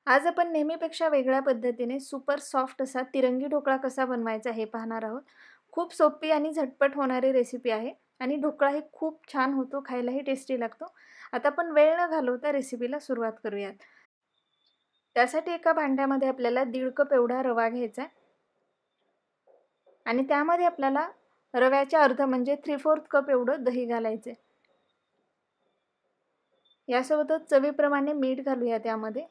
आज आपण नेहमीपेक्षा वेगळ्या पद्धतीने सुपर सॉफ्ट असा तिरंगी ढोकळा कसा बनवायचा हे पाहणार आहोत. खूप सोपी आणि झटपट होणारी रेसिपी आहे आणि ढोकळाही खूप छान होतो, खायलाही टेस्टी लागतो. आता आपण वेळ न घालवता रेसिपीला सुरुवात करूयात. त्यासाठी एका भांड्यामध्ये आपल्याला 1.5 कप एवढा रवा घ्यायचा आहे आणि त्यामध्ये आपल्याला रव्याच्या अर्ध म्हणजे 3/4 कप एवढं दही घालायचं आहे. यासोबतच चवीप्रमाणे मीठ घालूया त्यामध्ये.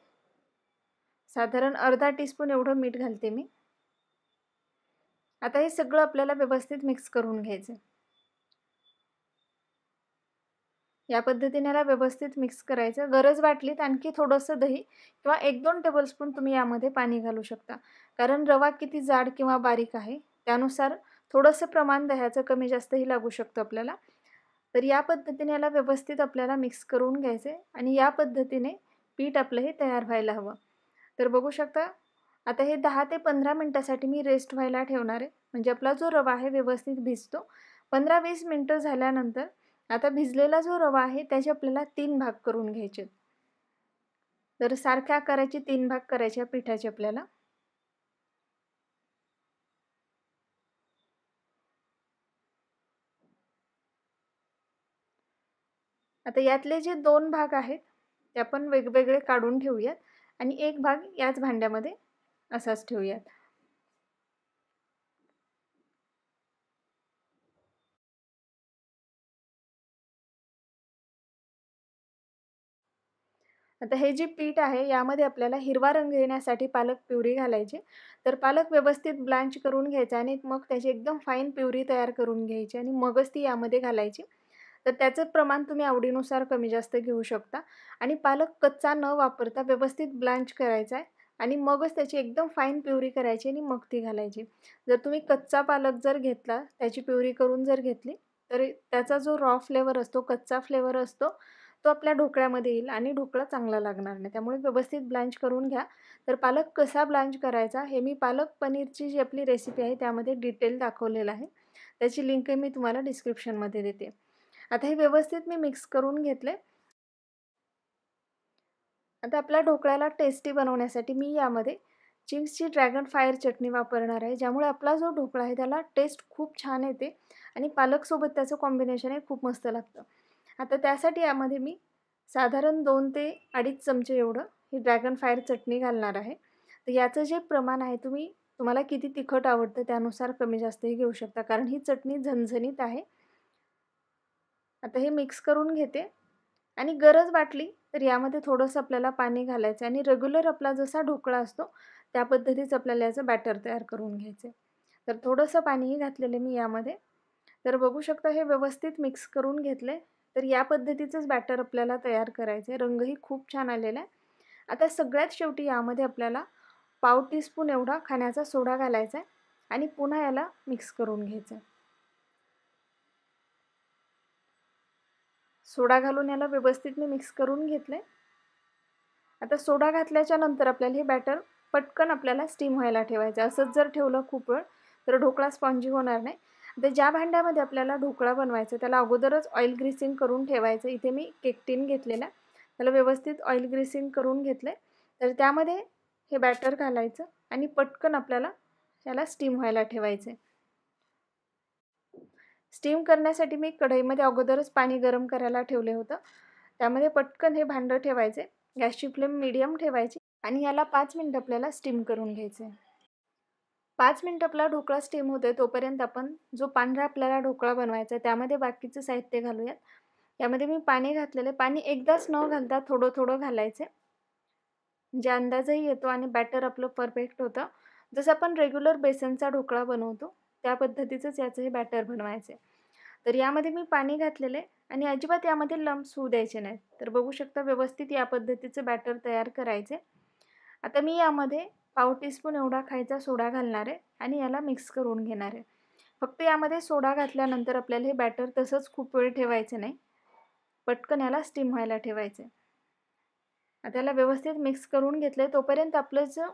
साधारण अर्धा टीस्पून एवढं मीठ घालते मी. आता हे सगळं आपल्याला व्यवस्थित मिक्स करून घ्यायचं. या पद्धतीने याला व्यवस्थित मिक्स करायचं. गरज वाटली तर आणखी थोडंसं दही किंवा 1-2 टेबलस्पून तुम्ही यामध्ये पाणी घालू शकता. कारण रवा किती जाड किंवा बारीक आहे त्यानुसार थोडंसं प्रमाण दह्याचं कमी जास्तही लागू शकतं आपल्याला. तर या पद्धतीने याला व्यवस्थित आपल्याला मिक्स करून घ्यायचं आहे आणि या पद्धतीने पीठ आपलं हे तयार व्हायला हवं. तर बघू शकता आता हे 10 ते 15 मिनिटासाठी मी रेस्ट व्हायला ठेवणार आहे. म्हणजे आपला जो रवा आहे व्यवस्थित भिजतो. 15-20 मिनिटं झाल्यानंतर आता भिजलेला जो रवा आहे त्याचे आपल्याला 3 भाग करून घ्यायचे. तर सारख्या आकाराचे 3 भाग करायचे पिठाचे आपल्याला. आता यातले जे 2 भाग आहेत ते आपण वेगवेगळे काढून ठेवूयात आणि एक भाग याच भांड्यामध्ये असाच ठेवूयात. आता हे जे पीठ आहे यामध्ये आपल्याला हिरवा रंग येण्यासाठी पालक प्युरी घालायची. तर पालक व्यवस्थित ब्लँच करून घ्यायचा आणि मग त्याची एकदम फाईन प्युरी तयार करून घ्यायची आणि मगच ती यामध्ये घालायची. तर त्याचं प्रमाण तुम्ही आवडीनुसार कमी जास्त घेऊ शकता आणि पालक कच्चा न वापरता व्यवस्थित ब्लँच करायचा आहे आणि मगच त्याची एकदम फाईन प्युरी करायची आणि मग ती घालायची. जर तुम्ही कच्चा पालक जर घेतला, त्याची प्युरी करून जर घेतली, तर त्याचा जो रॉ फ्लेवर असतो, कच्चा फ्लेवर असतो, तो आपल्या ढोकळ्यामध्ये येईल आणि ढोकळा चांगला लागणार नाही. त्यामुळे व्यवस्थित ब्लँच करून घ्या. तर पालक कसा ब्लँच करायचा हे मी पालक पनीरची जी आपली रेसिपी आहे त्यामध्ये डिटेल दाखवलेलं आहे. त्याची लिंकही मी तुम्हाला डिस्क्रिप्शनमध्ये देते. आता हे व्यवस्थित मी मिक्स करून घेतले. आता आपल्या ढोकळ्याला टेस्टी बनवण्यासाठी मी यामध्ये चिंग्सची ड्रॅगन फायर चटणी वापरणार आहे. ज्यामुळे आपला जो ढोकळा आहे त्याला टेस्ट खूप छान येते आणि पालकसोबत त्याचं कॉम्बिनेशन हे खूप मस्त लागतं. आता त्यासाठी यामध्ये मी साधारण 2 ते 2.5 चमचे एवढं ही ड्रॅगन फायर चटणी घालणार आहे. तर याचं जे प्रमाण आहे तुम्हाला किती तिखट आवडतं त्यानुसार कमी जास्तही घेऊ शकता. कारण ही चटणी झणझणीत आहे. आता हे मिक्स करून घेते आणि गरज वाटली तर यामध्ये थोडंसं आपल्याला पाणी घालायचं आणि रेग्युलर आपला जसा ढोकळा असतो त्या पद्धतीचं आपल्याला याचं बॅटर तयार करून घ्यायचं आहे. तर थोडंसं पाणीही घातलेलं मी यामध्ये. तर बघू शकता हे व्यवस्थित मिक्स करून घेतले. तर या पद्धतीचंच बॅटर आपल्याला तयार करायचं आहे. रंगही खूप छान आलेला आहे. आता सगळ्यात शेवटी यामध्ये आपल्याला पाव टीस्पून एवढा खाण्याचा सोडा घालायचा आहे आणि पुन्हा याला मिक्स करून घ्यायचं आहे. सोडा घालून याला व्यवस्थित मी मिक्स करून घेतले. आता सोडा घातल्याच्या नंतर आपल्याला हे बॅटर पटकन आपल्याला स्टीम व्हायला ठेवायचं. असंच जर ठेवलं खूप वेळ तर ढोकळा स्पॉन्जी होणार नाही. आता ज्या भांड्यामध्ये आपल्याला ढोकळा बनवायचा त्याला अगोदरच ऑइल ग्रीसिंग करून ठेवायचं. इथे मी केक टिन घेतलेला, त्याला व्यवस्थित ऑइल ग्रीसिंग करून घेतले. तर त्यामध्ये हे बॅटर घालायचं आणि पटकन आपल्याला त्याला स्टीम व्हायला ठेवायचं. स्टीम करण्यासाठी मी कढईमध्ये अगोदरच पाणी गरम करायला ठेवले होतं. त्यामध्ये पटकन हे भांडं ठेवायचे. गॅसची फ्लेम मीडियम ठेवायची आणि याला 5 मिनिटं आपल्याला स्टीम करून घ्यायचं आहे. 5 मिनिटं आपला ढोकळा स्टीम होतोय तोपर्यंत आपण जो पांढरा आपल्याला ढोकळा बनवायचा आहे त्यामध्ये बाकीचं साहित्य घालूयात. यामध्ये मी पाणी घातलेलं आहे. पाणी एकदाच न घालता थोडं थोडं घालायचं आहे. म्हणजे अंदाजही येतो आणि बॅटर आपलं परफेक्ट होतं. जसं आपण रेग्युलर बेसनचा ढोकळा बनवतो त्या पद्धतीचंच याचं हे बॅटर बनवायचं आहे. तर यामध्ये मी पाणी घातलेलं आहे आणि अजिबात यामध्ये लम्प्स होऊ द्यायचे नाहीत. तर बघू शकता व्यवस्थित या पद्धतीचं बॅटर तयार करायचे. आता मी यामध्ये पाव टीस्पून एवढा खायचा सोडा घालणार आहे आणि याला मिक्स करून घेणार आहे. फक्त यामध्ये सोडा घातल्यानंतर आपल्याला हे बॅटर तसंच खूप वेळ ठेवायचं नाही. पटकन याला स्टीम व्हायला ठेवायचं आहे. आता याला व्यवस्थित मिक्स करून घेतलं आहे. तोपर्यंत आपलं जो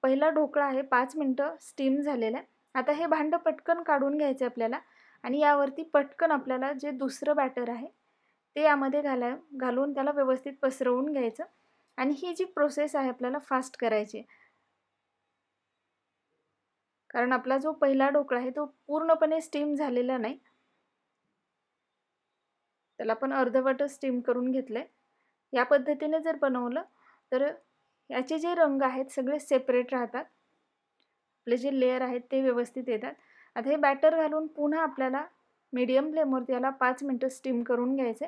पहिला ढोकळा आहे 5 मिनिटं स्टीम झालेला आहे. आता हे भांडं पटकन काढून घ्यायचं आहे आपल्याला आणि यावरती पटकन आपल्याला जे दुसरं बॅटर आहे ते यामध्ये घालून त्याला व्यवस्थित पसरवून घ्यायचं आणि ही जी प्रोसेस आहे आपल्याला फास्ट करायची, कारण आपला जो पहिला ढोकळा आहे तो पूर्णपणे स्टीम झालेला नाही, त्याला आपण अर्धवटच स्टीम करून घेतलंय. या पद्धतीने जर बनवलं तर याचे जे रंग आहेत सगळे सेपरेट राहतात, आपले जे लेयर आहेत ते व्यवस्थित येतात. आता हे बॅटर घालून पुन्हा आपल्याला मीडियम फ्लेमवरती याला 5 मिनिटं स्टीम करून घ्यायचे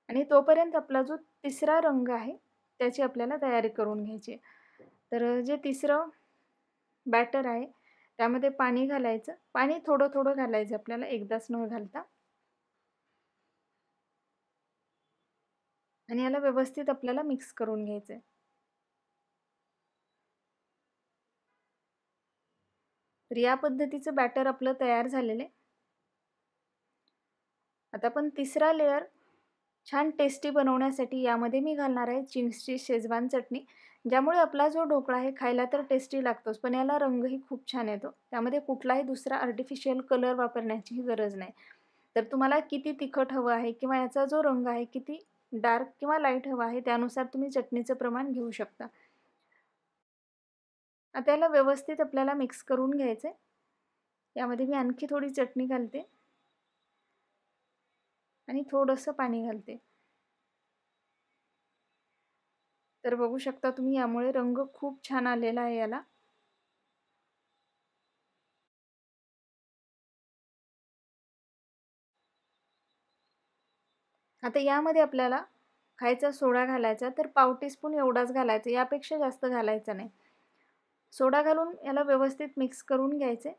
आणि तोपर्यंत आपला जो तिसरा रंग आहे त्याची आपल्याला तयारी करून घ्यायची. तर जे तिसरं बॅटर आहे त्यामध्ये पाणी घालायचं. पाणी थोडं थोडं घालायचं आपल्याला, एकदाच न घालता, आणि याला व्यवस्थित आपल्याला मिक्स करून घ्यायचं. तर या पद्धतीचं बॅटर आपलं तयार झालेलं आहे. आता आपण तिसरा लेयर छान टेस्टी बनवण्यासाठी यामध्ये मी घालणार आहे चिंग्सची शेजवान चटणी, ज्यामुळे आपला जो ढोकळा आहे खायला तर टेस्टी लागतोच, पण याला रंगही खूप छान येतो. त्यामध्ये कुठलाही दुसरा आर्टिफिशियल कलर वापरण्याची गरज नाही. तर तुम्हाला किती तिखट हवं आहे किंवा याचा जो रंग आहे किती डार्क किंवा लाईट हवा आहे त्यानुसार तुम्ही चटणीचं प्रमाण घेऊ शकता. आता याला व्यवस्थित आपल्याला मिक्स करून घ्यायचं. यामध्ये मी आणखी थोडी चटणी घालते आणि थोडंसं पाणी घालते. तर बघू शकता तुम्ही, यामुळे रंग खूप छान आलेला आहे याला. आता यामध्ये आपल्याला खायचा सोडा घालायचा, तर पाव टीस्पून एवढाच घालायचा, यापेक्षा जास्त घालायचा नाही. सोडा घालून याला व्यवस्थित मिक्स करून घ्यायचे.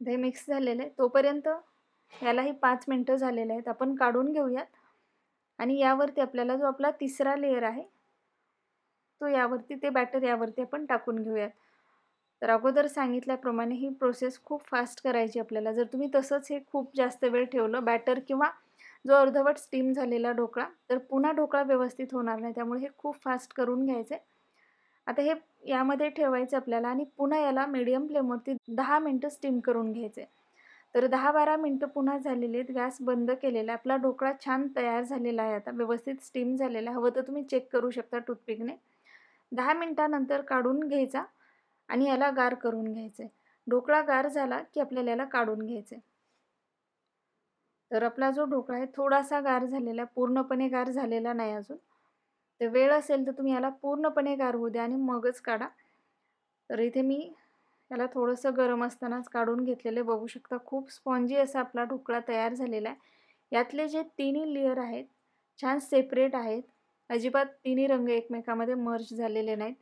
हे मिक्स झालेलं आहे तोपर्यंत यालाही 5 मिनिटं झालेले आहेत. आपण काढून घेऊयात आणि यावरती आपल्याला जो आपला तिसरा लेयर आहे तो यावरती, ते बॅटर यावरती आपण टाकून घेऊयात. तर अगोदर सांगितल्याप्रमाणे ही प्रोसेस खूप फास्ट करायची आपल्याला. जर तुम्ही तसंच हे खूप जास्त वेळ ठेवलं बॅटर किंवा जो अर्धवट स्टीम झालेला ढोकळा, तर पुन्हा ढोकळा व्यवस्थित होणार नाही. त्यामुळे हे खूप फास्ट करून घ्यायचं आहे. आता हे यामध्ये ठेवायचं आपल्याला आणि पुन्हा याला मीडियम फ्लेमवरती 10 मिनिटं स्टीम करून घ्यायचे. तर 10-12 मिनिटं पुन्हा झालेली आहेत. गॅस बंद केलेला आहे. आपला ढोकळा छान तयार झालेला आहे. आता व्यवस्थित स्टीम झालेला आहे. हवं तर तुम्ही चेक करू शकता टूथपिकने. 10 मिनिटानंतर काढून घ्यायचा आणि याला गार करून घ्यायचे. ढोकळा गार झाला की आपल्याला याला काढून घ्यायचे. तर आपला जो ढोकळा आहे थोडासा गार झालेला आहे, पूर्णपणे गार झालेला नाही अजून. तर वेळ असेल तर तुम्ही याला पूर्णपणे गार होऊ द्या आणि मगच काढा. तर इथे मी याला थोडंसं गरम असतानाच काढून घेतलेले बघू शकता. खूप स्पॉन्जी असा आपला ढोकळा तयार झालेला आहे. यातले जे तिन्ही लेयर आहेत छान सेपरेट आहेत. अजिबात तिन्ही रंग एकमेकांमध्ये मर्ज झालेले नाहीत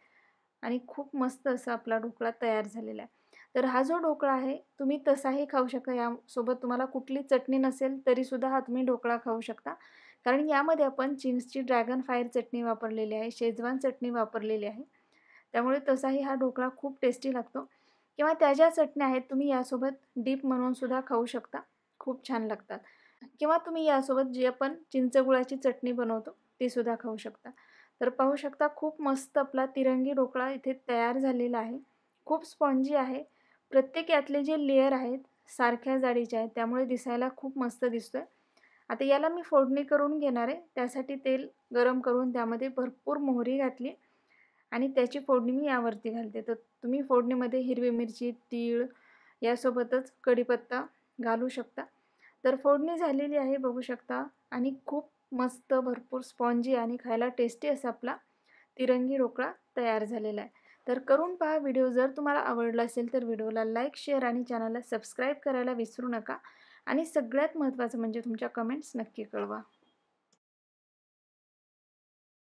आणि खूप मस्त असा आपला ढोकळा तयार झालेला आहे. तर हा जो ढोकळा आहे तुम्ही तसाही खाऊ शकता. यासोबत तुम्हाला कुठली चटणी नसेल तरीसुद्धा हा तुम्ही ढोकळा खाऊ शकता. कारण यामध्ये आपण चिंग्सची ड्रॅगन फायर चटणी वापरलेली आहे, शेजवान चटणी वापरलेली आहे. त्यामुळे तसाही हा ढोकळा खूप टेस्टी लागतो. किंवा त्या ज्या चटण्या आहेत तुम्ही यासोबत डिप म्हणून सुद्धा खाऊ शकता, खूप छान लागतात. किंवा तुम्ही यासोबत जी आपण चिंचगुळाची चटणी बनवतो ती सुद्धा खाऊ शकता. तर पाहू शकता खूप मस्त आपला तिरंगी ढोकळा इथे तयार झालेला आहे. खूप स्पॉन्जी आहे. प्रत्येक यातले जे लेयर आहेत सारख्या जाडीचे आहेत, त्यामुळे दिसायला खूप मस्त दिसतोय. आता याला मी फोडणी करून घेणार आहे. त्यासाठी तेल गरम करून त्यामध्ये भरपूर मोहरी घातली आणि त्याची फोडणी मी यावरती घालते. तर तुम्ही फोडणीमध्ये हिरवी मिरची, तीळ यासोबतच कढीपत्ता घालू शकता. तर फोडणी झालेली आहे बघू शकता आणि खूप मस्त भरपूर स्पॉन्जी आणि खायला टेस्टी असा आपला तिरंगी ढोकळा तयार झालेला आहे. तर करून पहा व्हिडिओ. जर तुम्हाला आवडला असेल तर व्हिडिओला लाईक, शेअर आणि चॅनलला सबस्क्राईब करायला विसरू नका. आणि सगळ्यात महत्त्वाचं म्हणजे तुमच्या कमेंट्स नक्की कळवा.